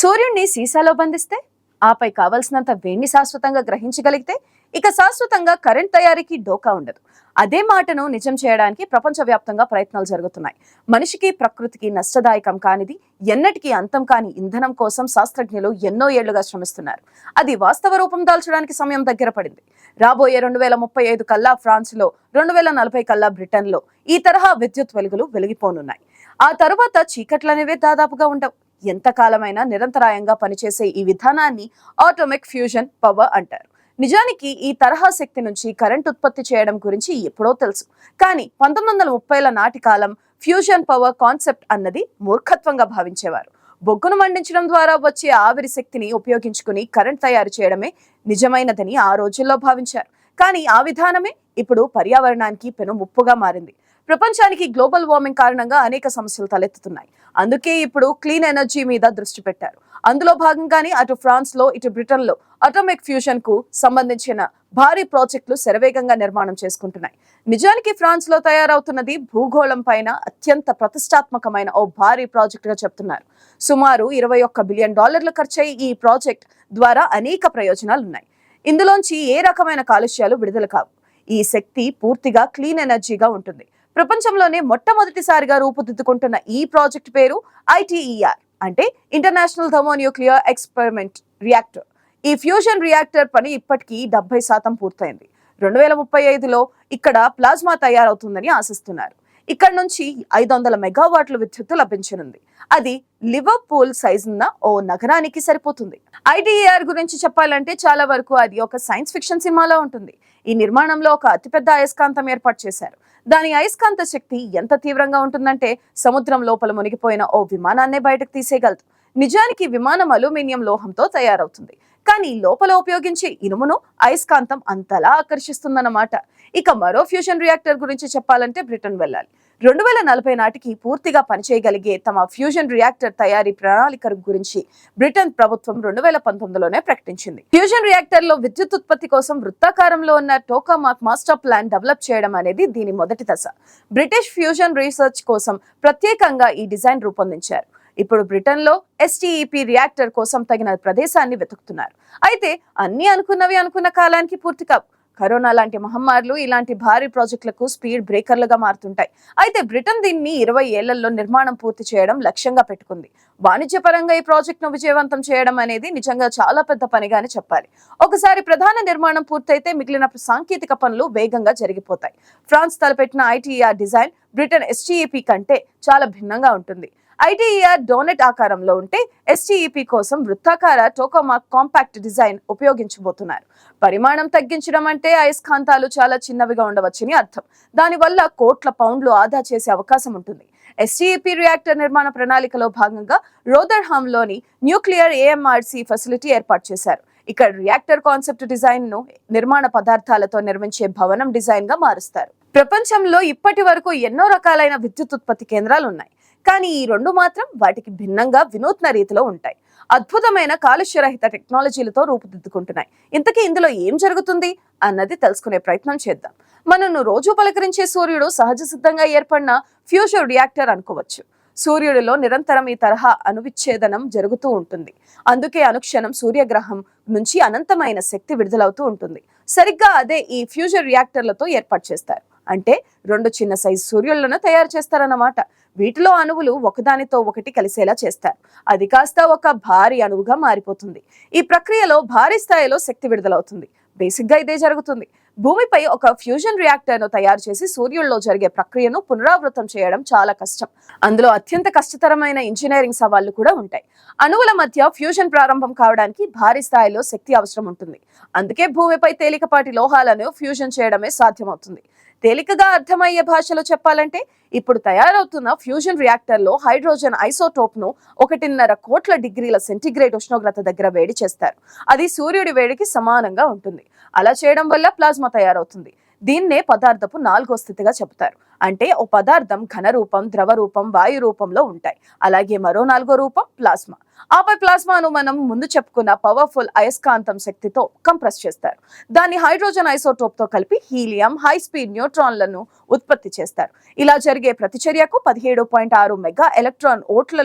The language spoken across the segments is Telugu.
సూర్యుడిని సీసాలో బంధిస్తే ఆపై కావలసినంత వేడిని శాశ్వతంగా గ్రహించగలిగితే ఇక శాశ్వతంగా కరెంట్ తయారీకి డోకా ఉండదు. అదే మాటను నిజం చేయడానికి ప్రపంచవ్యాప్తంగా ప్రయత్నాలు జరుగుతున్నాయి. మనిషికి ప్రకృతికి నష్టదాయకం కానిది, ఎన్నటికీ అంతం కాని ఇంధనం కోసం శాస్త్రజ్ఞులు ఎన్నో ఏళ్లుగా శ్రమిస్తున్నారు. అది వాస్తవ రూపం దాల్చడానికి సమయం దగ్గర పడింది. రాబోయే 2035 కల్లా ఫ్రాన్స్ లో, 2040 కల్లా బ్రిటన్ లో ఈ తరహా విద్యుత్ వెలుగులు వెలిగిపోనున్నాయి. ఆ తరువాత చీకట్లనేవే దాదాపుగా ఉండవు. ఎంతకాలమైనా నిరంతరాయంగా పనిచేసే ఈ విధానాన్ని ఆటోమిక్ ఫ్యూజన్ పవర్ అంటారు. నిజానికి ఈ తరహా శక్తి నుంచి కరెంట్ ఉత్పత్తి చేయడం గురించి ఎప్పుడో తెలుసు. కానీ 1930ల నాటి కాలం ఫ్యూజన్ పవర్ కాన్సెప్ట్ అన్నది మూర్ఖత్వంగా భావించేవారు. బొగ్గును మండించడం ద్వారా వచ్చే ఆవిరి శక్తిని ఉపయోగించుకుని కరెంట్ తయారు చేయడమే నిజమైనదని ఆ రోజుల్లో భావించారు. కానీ ఆ విధానమే ఇప్పుడు పర్యావరణానికి పెను ముప్పుగా మారింది. ప్రపంచానికి గ్లోబల్ వార్మింగ్ కారణంగా అనేక సమస్యలు తలెత్తుతున్నాయి. అందుకే ఇప్పుడు క్లీన్ ఎనర్జీ మీద దృష్టి పెట్టారు. అందులో భాగంగానే అటు ఫ్రాన్స్ లో, ఇటు బ్రిటన్ లో అటామిక్ ఫ్యూజన్ కు సంబంధించిన భారీ ప్రాజెక్టులు శరవేగంగా నిర్మాణం చేసుకుంటున్నాయి. నిజానికి ఫ్రాన్స్ లో తయారవుతున్నది భూగోళం పైన అత్యంత ప్రతిష్టాత్మకమైన ఓ భారీ ప్రాజెక్ట్ గా చెప్తున్నారు. సుమారు $21 బిలియన్ ఖర్చయి ఈ ప్రాజెక్ట్ ద్వారా అనేక ప్రయోజనాలు ఉన్నాయి. ఇందులోంచి ఏ రకమైన కాలుష్యాలు విడుదల కావు. ఈ శక్తి పూర్తిగా క్లీన్ ఎనర్జీగా ఉంటుంది. ప్రపంచంలోనే మొట్టమొదటిసారిగా రూపుదిద్దుకుంటున్న ఈ ప్రాజెక్ట్ పేరు ITER, అంటే ఇంటర్నేషనల్ థర్మోన్యూక్లియర్ ఎక్స్పెరిమెంట్ రియాక్టర్. ఈ ఫ్యూజన్ రియాక్టర్ పని ఇప్పటికీ 70% పూర్తయింది. 2035లో ఇక్కడ ప్లాజ్మా తయారవుతుందని ఆశిస్తున్నారు. ఇక్కడ నుంచి 500 మెగావాట్ల విద్యుత్తు లభించనుంది. అది లివర్పూల్ సైజున్న ఓ నగరానికి సరిపోతుంది. ITER గురించి చెప్పాలంటే చాలా వరకు అది ఒక సైన్స్ ఫిక్షన్ సినిమాలో ఉంటుంది. ఈ నిర్మాణంలో ఒక అతిపెద్ద అయస్కాంతం ఏర్పాటు చేశారు. దాని అయస్కాంత శక్తి ఎంత తీవ్రంగా ఉంటుందంటే సముద్రం లోపల మునిగిపోయిన ఓ విమానాన్నే బయటకు తీసేయగలదు. నిజానికి విమానం అల్యూమినియం లోహంతో తయారవుతుంది. కానీ లోపల ఉపయోగించే ఇనుమును అయస్కాంతం అంతలా ఆకర్షిస్తుందన్నమాట. ఇక మరో ఫ్యూజన్ రియాక్టర్ గురించి చెప్పాలంటే బ్రిటన్ వెళ్ళాలి. 2040 నాటికి పూర్తిగా పనిచేయగలిగే తమ ఫ్యూజన్ రియాక్టర్ తయారీ ప్రణాళిక గురించి బ్రిటన్ ప్రభుత్వం 2019లోనే ప్రకటించింది. ఫ్యూజన్ రియాక్టర్ లో విద్యుత్ ఉత్పత్తి కోసం వృత్తాకారంలో ఉన్న టోకామాక్ మాస్టర్ ప్లాన్ డెవలప్ చేయడం అనేది దీని మొదటి దశ. బ్రిటిష్ ఫ్యూజన్ రీసెర్చ్ కోసం ప్రత్యేకంగా ఈ డిజైన్ రూపొందించారు. ఇప్పుడు బ్రిటన్ లో STEP రియాక్టర్ కోసం తగిన ప్రదేశాన్ని వెతుకుతున్నారు. అయితే అన్ని అనుకున్నవి అనుకున్న కాలానికి పూర్తి కావు. కరోనా లాంటి మహమ్మారులు ఇలాంటి భారీ ప్రాజెక్టులకు స్పీడ్ బ్రేకర్లుగా మారుతుంటాయి. అయితే బ్రిటన్ దీన్ని 20 ఏళ్లలో నిర్మాణం పూర్తి చేయడం లక్ష్యంగా పెట్టుకుంది. వాణిజ్యపరంగా ఈ ప్రాజెక్టును విజయవంతం చేయడం అనేది నిజంగా చాలా పెద్ద పనిగానే చెప్పాలి. ఒకసారి ప్రధాన నిర్మాణం పూర్తయితే మిగిలిన సాంకేతిక పనులు వేగంగా జరిగిపోతాయి. ఫ్రాన్స్ తలపెట్టిన ITER డిజైన్ బ్రిటన్ STEP కంటే చాలా భిన్నంగా ఉంటుంది. ITER డోనెట్ ఆకారంలో ఉంటే STEP కోసం వృత్తాకార టోకామాక్ కాంపాక్ట్ డిజైన్ ఉపయోగించబోతున్నారు. పరిమాణం తగ్గించడం అంటే అయస్కాంతాలు చాలా చిన్నవిగా ఉండవచ్చని అర్థం. దానివల్ల కోట్ల పౌండ్లు ఆదా చేసే అవకాశం ఉంటుంది. STEP రియాక్టర్ నిర్మాణ ప్రణాళికలో భాగంగా రోదర్హామ్లోని న్యూక్లియర్ AMRC ఫెసిలిటీ ఏర్పాటు చేశారు. ఇక్కడ రియాక్టర్ కాన్సెప్ట్ డిజైన్ ను నిర్మాణ పదార్థాలతో నిర్మించే భవనం డిజైన్ గా మారుస్తారు. ప్రపంచంలో ఇప్పటి వరకు ఎన్నో రకాలైన విద్యుత్ ఉత్పత్తి కేంద్రాలు ఉన్నాయి. కానీ ఈ రెండు మాత్రం వాటికి భిన్నంగా వినూత్న రీతిలో ఉంటాయి. అద్భుతమైన కాలుష్యరహిత టెక్నాలజీలతో రూపుదిద్దుకుంటున్నాయి. ఇంతకీ ఇందులో ఏం జరుగుతుంది అన్నది తెలుసుకునే ప్రయత్నం చేద్దాం. మనను రోజు పలకరించే సూర్యుడు సహజ సిద్ధంగా ఏర్పడిన ఫ్యూజన్ రియాక్టర్ అనుకోవచ్చు. సూర్యుడిలో నిరంతరం ఈ తరహా అణువిచ్ఛేదనం జరుగుతూ ఉంటుంది. అందుకే అనుక్షణం సూర్యగ్రహం నుంచి అనంతమైన శక్తి విడుదలవుతూ ఉంటుంది. సరిగ్గా అదే ఈ ఫ్యూజన్ రియాక్టర్లతో ఏర్పాటు చేస్తారు. అంటే 2 చిన్న సైజు సూర్యులను తయారు చేస్తారన్నమాట. వీటిలో అణువులు ఒకదానితో ఒకటి కలిసేలా చేస్తారు. అది కాస్త ఒక భారీ అణువుగా మారిపోతుంది. ఈ ప్రక్రియలో భారీ స్థాయిలో శక్తి విడుదలవుతుంది. బేసిక్ గా ఇదే జరుగుతుంది. భూమిపై ఒక ఫ్యూజన్ రియాక్టర్ ను తయారు చేసి సూర్యుల్లో జరిగే ప్రక్రియను పునరావృతం చేయడం చాలా కష్టం. అందులో అత్యంత కష్టతరమైన ఇంజనీరింగ్ సవాళ్లు కూడా ఉంటాయి. అణువుల మధ్య ఫ్యూజన్ ప్రారంభం కావడానికి భారీ స్థాయిలో శక్తి అవసరం ఉంటుంది. అందుకే భూమిపై తేలికపాటి లోహాలను ఫ్యూజన్ చేయడమే సాధ్యమవుతుంది. తేలికగా అర్థమయ్యే భాషలో చెప్పాలంటే ఇప్పుడు తయారవుతున్న ఫ్యూజన్ రియాక్టర్ లో హైడ్రోజన్ ఐసోటోప్ ను 1.5 కోట్ల డిగ్రీల సెంటీగ్రేడ్ ఉష్ణోగ్రత దగ్గర వేడి చేస్తారు. అది సూర్యుడి వేడికి సమానంగా ఉంటుంది. అలా చేయడం వల్ల ప్లాజ్మా తయారవుతుంది. దీన్నే పదార్థపు 4వ స్థితిగా చెబుతారు. అంటే ఓ పదార్థం ఘన రూపం, ద్రవ రూపం, వాయు రూపంలో ఉంటాయి. అలాగే మరో 4వ రూపం ప్లాస్మా. ఆపై ప్లాస్మాను మనం ముందు చెప్పుకున్న పవర్ఫుల్ అయస్కాంతం శక్తితో కంప్రెస్ చేస్తారు. దాన్ని హైడ్రోజన్ ఐసోటోప్ తో కలిపి హీలియం, హై స్పీడ్ న్యూట్రాన్లను ఉత్పత్తి చేస్తారు. ఇలా జరిగే ప్రతిచర్యకు 17.6 మెగా ఎలక్ట్రాన్ వోల్ట్ల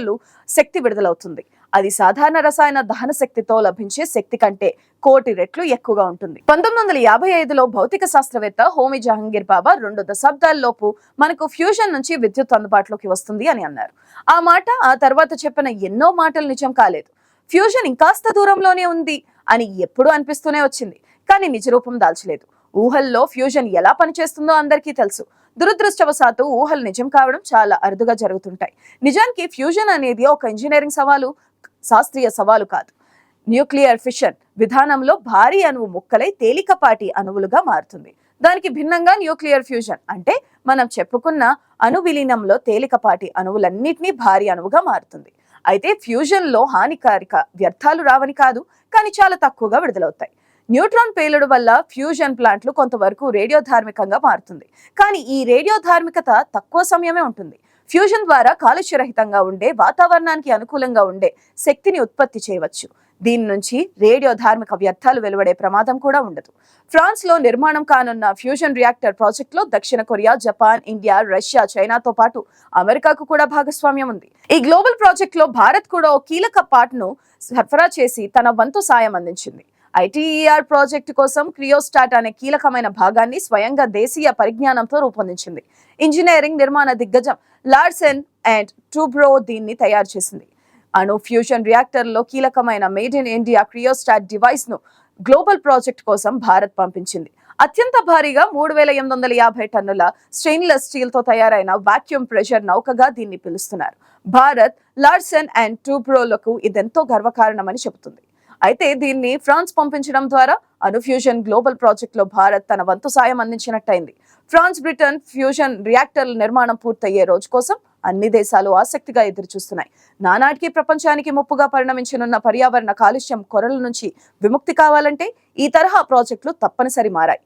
శక్తి విడుదలవుతుంది. అది సాధారణ రసాయన దహన శక్తితో లభించే శక్తి కంటే కోటి రెట్లు ఎక్కువగా ఉంటుంది. 1955లో భౌతిక శాస్త్రవేత్త హోమీ జహంగీర్ బాబా 2 దశాబ్దాల్లోపు మనకు ఫ్యూజన్ నుంచి విద్యుత్ అందుబాటులోకి వస్తుంది అని అన్నారు. ఆ మాట ఆ తర్వాత చెప్పిన ఎన్నో మాటలు నిజం కాలేదు. ఫ్యూజన్ ఇంకాస్త దూరంలోనే ఉంది అని ఎప్పుడూ అనిపిస్తూనే వచ్చింది, కానీ నిజ రూపం దాల్చలేదు. ఊహల్లో ఫ్యూజన్ ఎలా పనిచేస్తుందో అందరికీ తెలుసు. దురదృష్టవశాత్తు ఊహలు నిజం కావడం చాలా అరుదుగా జరుగుతుంటాయి. నిజానికి ఫ్యూజన్ అనేది ఒక ఇంజనీరింగ్ సవాలు, శాస్త్రీయ సవాలు కాదు. న్యూక్లియర్ ఫిషన్ విధానంలో భారీ అణువు ముక్కలై తేలికపాటి అణువులుగా మారుతుంది. దానికి భిన్నంగా న్యూక్లియర్ ఫ్యూజన్ అంటే మనం చెప్పుకున్న అణు విలీనంలో తేలికపాటి అణువులన్నిటినీ భారీ అణువుగా మారుతుంది. అయితే ఫ్యూజన్ లో హానికారక వ్యర్థాలు రావని కాదు, కానీ చాలా తక్కువగా విడుదలవుతాయి. న్యూట్రాన్ పేలుడు వల్ల ఫ్యూజన్ ప్లాంట్లు కొంతవరకు రేడియోధార్మికంగా మారుతుంది, కానీ ఈ రేడియోధార్మికత తక్కువ సమయమే ఉంటుంది. ఫ్యూజన్ ద్వారా కాలుష్యరహితంగా ఉండే, వాతావరణానికి అనుకూలంగా ఉండే శక్తిని ఉత్పత్తి చేయవచ్చు. దీని నుంచి రేడియోధార్మిక వ్యర్థాలు వెలువడే ప్రమాదం కూడా ఉండదు. ఫ్రాన్స్ లో నిర్మాణం కానున్న ఫ్యూజన్ రియాక్టర్ ప్రాజెక్ట్ లో దక్షిణ కొరియా, జపాన్, ఇండియా, రష్యా, చైనాతో పాటు అమెరికాకు కూడా భాగస్వామ్యం ఉంది. ఈ గ్లోబల్ ప్రాజెక్ట్ లో భారత్ కూడా ఓ కీలక పార్ట్ ను సరఫరా చేసి తన వంతు సాయం అందించింది. ఐటీఈఆర్ ప్రాజెక్టు కోసం క్రియోస్టాట్ అనే కీలకమైన భాగాన్ని స్వయంగా దేశీయ పరిజ్ఞానంతో రూపొందించింది. ఇంజనీరింగ్ నిర్మాణ దిగ్గజం లార్సెన్ అండ్ టూబ్రో దీన్ని తయారు చేసింది. అణు ఫ్యూజన్ రియాక్టర్లో కీలకమైన మేడ్ ఇన్ ఇండియా క్రియోస్టాట్ డివైస్ ను గ్లోబల్ ప్రాజెక్ట్ కోసం భారత్ పంపించింది. అత్యంత భారీగా 3850 టన్నుల స్టెయిన్లెస్ స్టీల్ తో తయారైన వాక్యూమ్ ప్రెషర్ నౌకగా దీన్ని పిలుస్తున్నారు. భారత్, లార్సెన్ అండ్ టూబ్రోలకు ఇదెంతో గర్వకారణమని చెబుతుంది. అయితే దీన్ని ఫ్రాన్స్ పంపించడం ద్వారా అణు ఫ్యూజన్ గ్లోబల్ ప్రాజెక్ట్ లో భారత్ తన వంతు సాయం అందించినట్టయింది. ఫ్రాన్స్, బ్రిటన్ ఫ్యూజన్ రియాక్టర్ల నిర్మాణం పూర్తయ్యే రోజు కోసం అన్ని దేశాలు ఆసక్తిగా ఎదురుచూస్తున్నాయి. నానాటికి ప్రపంచానికి ముప్పుగా పరిణమించనున్న పర్యావరణ కాలుష్యం కొరల నుంచి విముక్తి కావాలంటే ఈ తరహా ప్రాజెక్టులు తప్పనిసరి మారాయి.